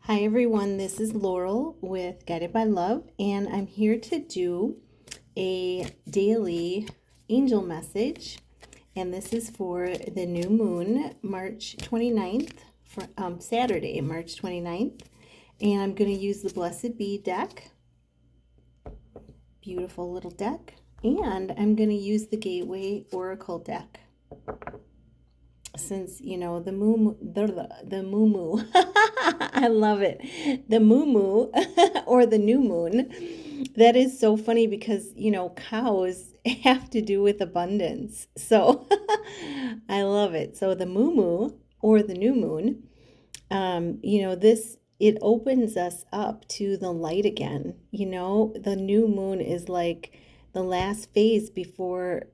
Hi everyone, this is Laurel with Guided by Love, and I'm here to do a daily angel message. And this is for the new moon, March 29th, for Saturday, March 29th. And I'm going to use the Blessed Bee deck, beautiful little deck, and I'm going to use the Gateway Oracle deck. Since the moo I love it, the moo or the new moon. That is so funny because cows have to do with abundance, so I love it. So the moo or the new moon, this, it opens us up to the light again. The new moon is like the last phase before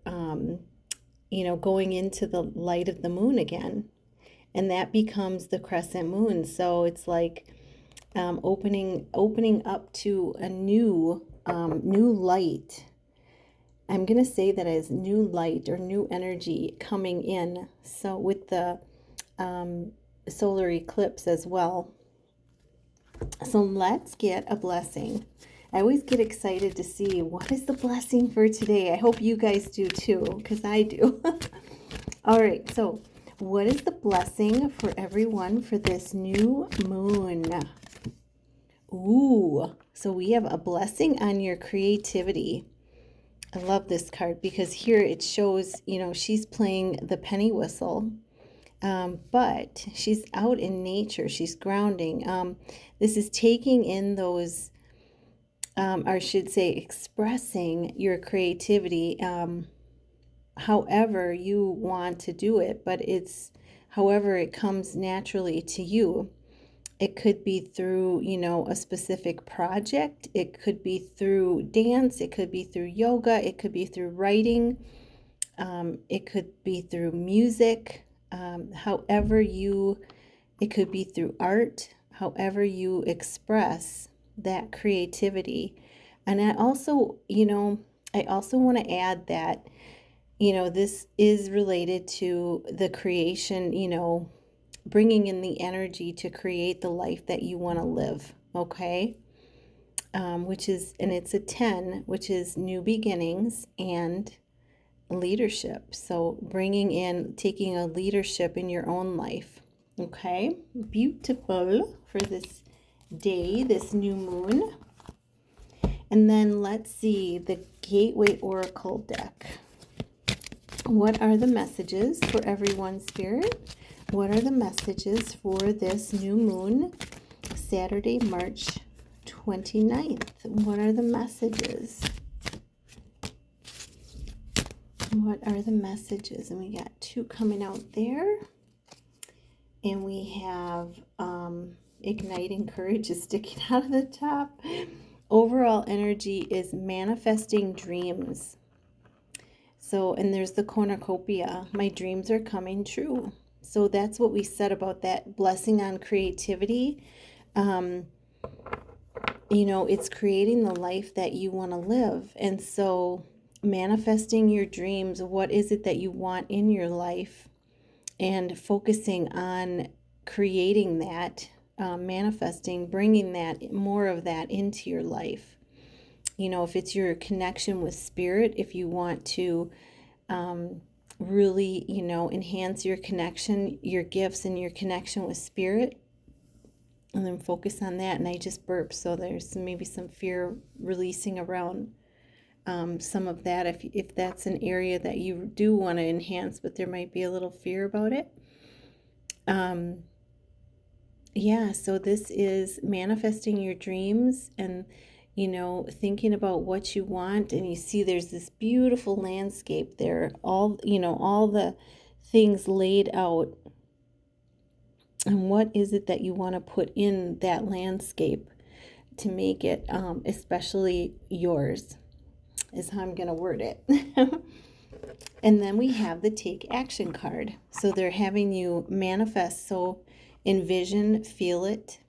going into the light of the moon again. And that becomes the crescent moon. So it's like opening up to a new light. I'm going to say that as new light or new energy coming in. So with the solar eclipse as well. So let's get a blessing. I always get excited to see what is the blessing for today. I hope you guys do too, because I do. All right, so what is the blessing for everyone for this new moon? Ooh, so we have a blessing on your creativity. I love this card because here it shows, she's playing the penny whistle. But she's out in nature. She's grounding. This is taking in those, or I should say expressing your creativity however you want to do it, but it's however it comes naturally to you. It could be through, a specific project. It could be through dance. It could be through yoga. It could be through writing. It could be through music. It could be through art, however you express that creativity. And I also want to add that, this is related to the creation, bringing in the energy to create the life that you want to live, okay? And it's a 10, which is new beginnings and leadership. So taking a leadership in your own life. Okay, beautiful for this day, this new moon. And then let's see the Gateway Oracle deck. What are the messages for everyone, Spirit? What are the messages for this new moon, Saturday, March 29th? What are the messages? What are the messages? And we got two coming out there. And we have igniting courage is sticking out of the top. Overall energy is manifesting dreams. So, and there's the cornucopia. My dreams are coming true. So that's what we said about that blessing on creativity. It's creating the life that you want to live. And so manifesting your dreams, what is it that you want in your life? And focusing on creating that, manifesting, bringing that, more of that into your life. If it's your connection with spirit, if you want to really, enhance your connection, your gifts and your connection with spirit, and then focus on that. And I just burped, so there's maybe some fear releasing around some of that, if that's an area that you do want to enhance, but there might be a little fear about it. So this is manifesting your dreams and thinking about what you want. And you see there's this beautiful landscape there, all the things laid out. And what is it that you want to put in that landscape to make it especially yours, is how I'm going to word it. And then we have the take action card. So they're having you manifest. So envision, feel it,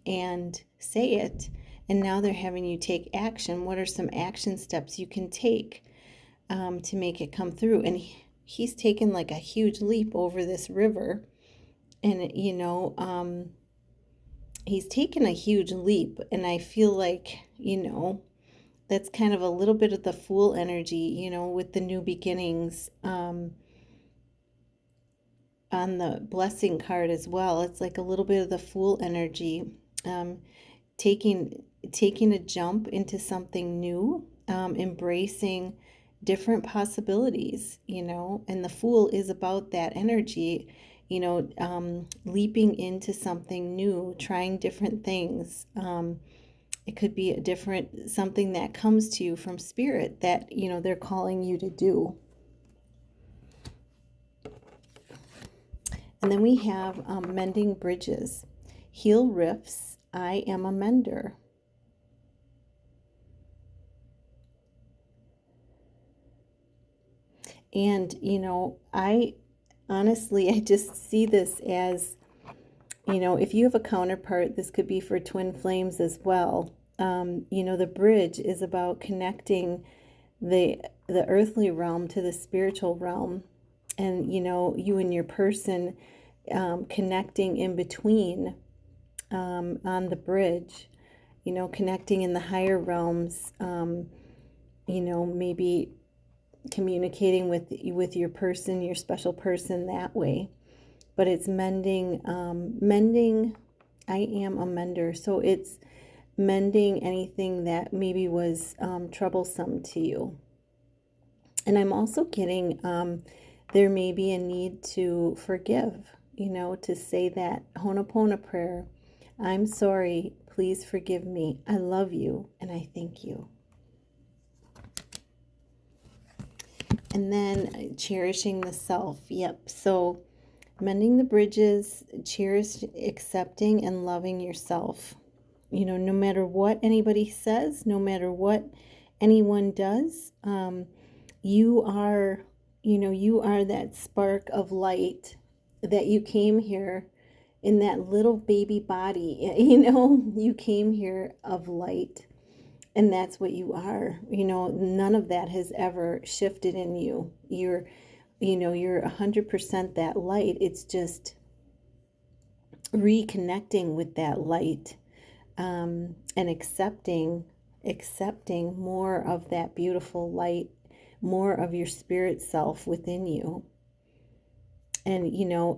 and say it. And now they're having you take action. What are some action steps you can take to make it come through? And he's taken like a huge leap over this river. And, he's taken a huge leap, and I feel like, that's kind of a little bit of the Fool energy, with the new beginnings, on the blessing card as well. It's like a little bit of the Fool energy, um, taking taking a jump into something new, embracing different possibilities, and the Fool is about that energy, leaping into something new, trying different things. It could be a different something that comes to you from spirit that, they're calling you to do. And then we have mending bridges. Heal rifts, I am a mender. And, I honestly, I just see this as, if you have a counterpart, this could be for twin flames as well. The bridge is about connecting the earthly realm to the spiritual realm. And, you and your person connecting in between, on the bridge, connecting in the higher realms, maybe communicating with your person, your special person that way. But it's mending, I am a mender. So it's mending anything that maybe was troublesome to you. And I'm also getting, there may be a need to forgive, to say that Ho'oponopono prayer. I'm sorry, please forgive me. I love you and I thank you. And then cherishing the self. Yep. So mending the bridges, cherish, accepting, and loving yourself. No matter what anybody says, no matter what anyone does, you are, you are that spark of light that you came here in that little baby body. You came here of light. And that's what you are. None of that has ever shifted in you. You're 100% that light. It's just reconnecting with that light, and accepting more of that beautiful light, more of your spirit self within you. And,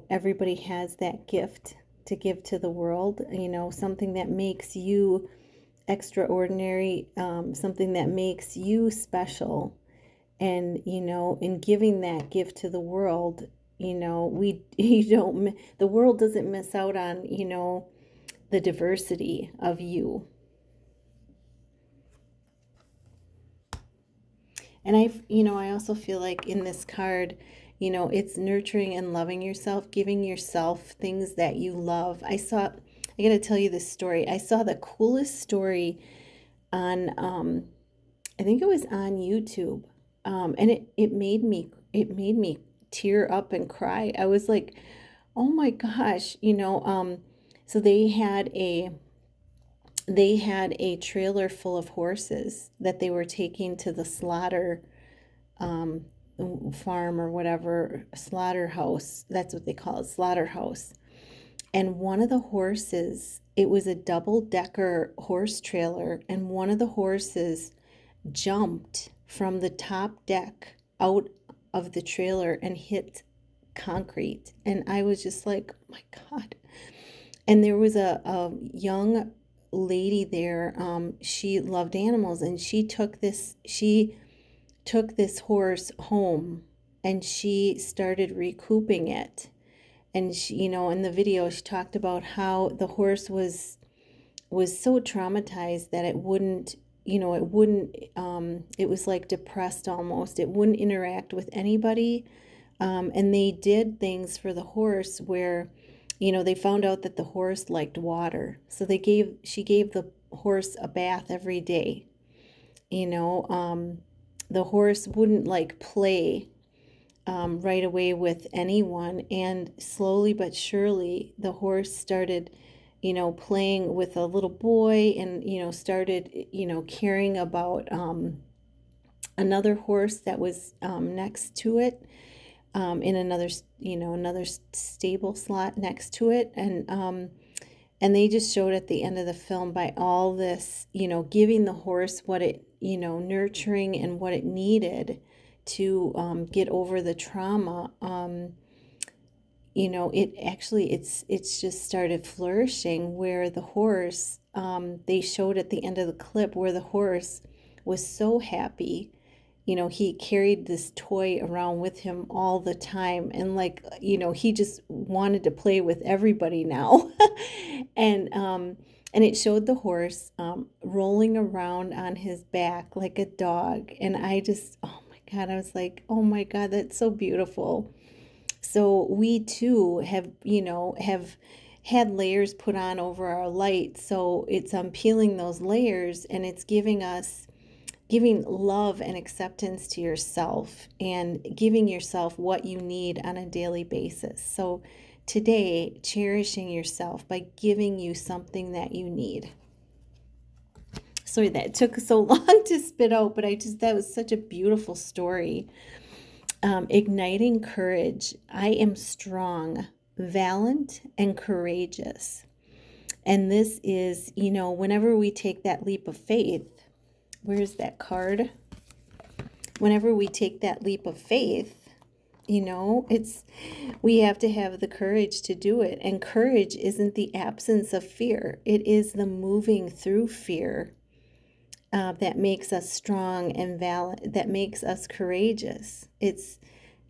everybody has that gift to give to the world, something that makes you extraordinary, something that makes you special. And, in giving that gift to the world, the world doesn't miss out on, the diversity of you. And I also feel like in this card, it's nurturing and loving yourself, giving yourself things that you love. I got to tell you this story. I saw the coolest story on, I think it was on YouTube. And it made me tear up and cry. I was like, oh my gosh, so they had a trailer full of horses that they were taking to the slaughter, farm or whatever, slaughterhouse. That's what they call it, slaughterhouse. And one of the horses, it was a double-decker horse trailer, and one of the horses jumped from the top deck out of the trailer and hit concrete. And I was just like, oh my God. And there was a young lady there. She loved animals, and she took this horse home, and she started recouping it. And she, in the video, she talked about how the horse was so traumatized that it wouldn't, it was like depressed almost. It wouldn't interact with anybody. And they did things for the horse where, they found out that the horse liked water. So she gave the horse a bath every day. The horse wouldn't like play right away with anyone. And slowly but surely, the horse started, playing with a little boy, and, started, caring about another horse that was next to it, in another stable slot next to it. And And they just showed at the end of the film by all this, giving the horse what it, nurturing and what it needed to get over the trauma. It actually, it's just started flourishing, where the horse, they showed at the end of the clip where the horse was so happy. He carried this toy around with him all the time, and like, he just wanted to play with everybody now. And it showed the horse rolling around on his back like a dog. And I just, oh my God, I was like, oh my God, that's so beautiful. So we too have had layers put on over our light. So it's peeling those layers, and it's giving love and acceptance to yourself, and giving yourself what you need on a daily basis. So today, cherishing yourself by giving you something that you need. Sorry that took so long to spit out, but that was such a beautiful story. Igniting courage. I am strong, valiant, and courageous. And this is, whenever we take that leap of faith, where's that card? Whenever we take that leap of faith, we have to have the courage to do it. And courage isn't the absence of fear. It is the moving through fear that makes us strong and valiant, that makes us courageous.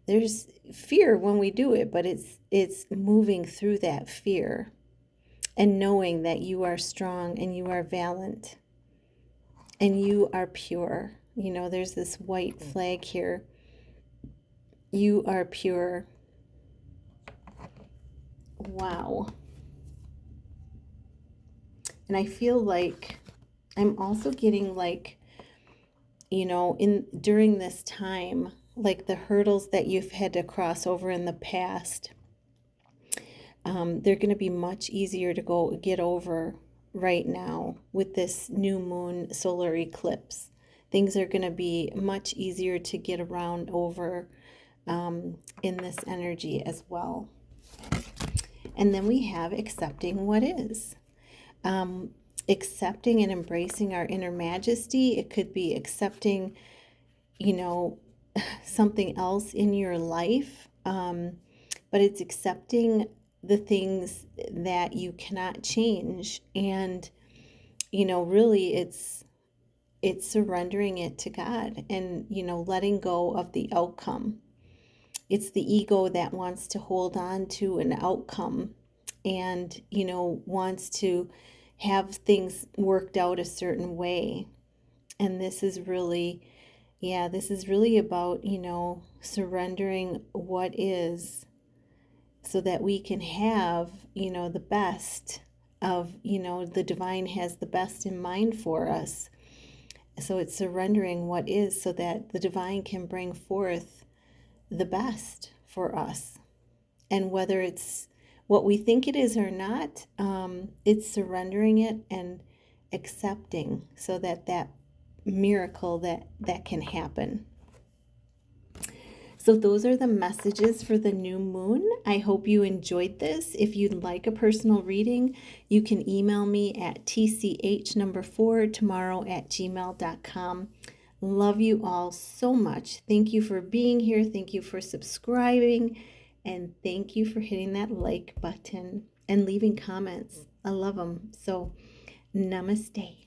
There's fear when we do it, but it's moving through that fear and knowing that you are strong and you are valiant and you are pure. There's this white flag here. You are pure. Wow. And I feel like I'm also getting like, during this time, like the hurdles that you've had to cross over in the past, they're going to be much easier to get over right now with this new moon solar eclipse. Things are going to be much easier to get around over in this energy as well. And then we have accepting what is. Accepting and embracing our inner majesty. It could be accepting, something else in your life, but it's accepting the things that you cannot change. And, really it's surrendering it to God, and, letting go of the outcome. It's the ego that wants to hold on to an outcome and, wants to have things worked out a certain way. And this is really about, surrendering what is, so that we can have, the best of, the divine has the best in mind for us. So it's surrendering what is so that the divine can bring forth the best for us. And whether it's what we think it is or not, it's surrendering it and accepting, so that miracle that can happen. So those are the messages for the new moon. I hope you enjoyed this. If you'd like a personal reading, you can email me at tch4tomorrow@gmail.com. Love you all so much. Thank you for being here. Thank you for subscribing. And thank you for hitting that like button and leaving comments. I love them. So namaste.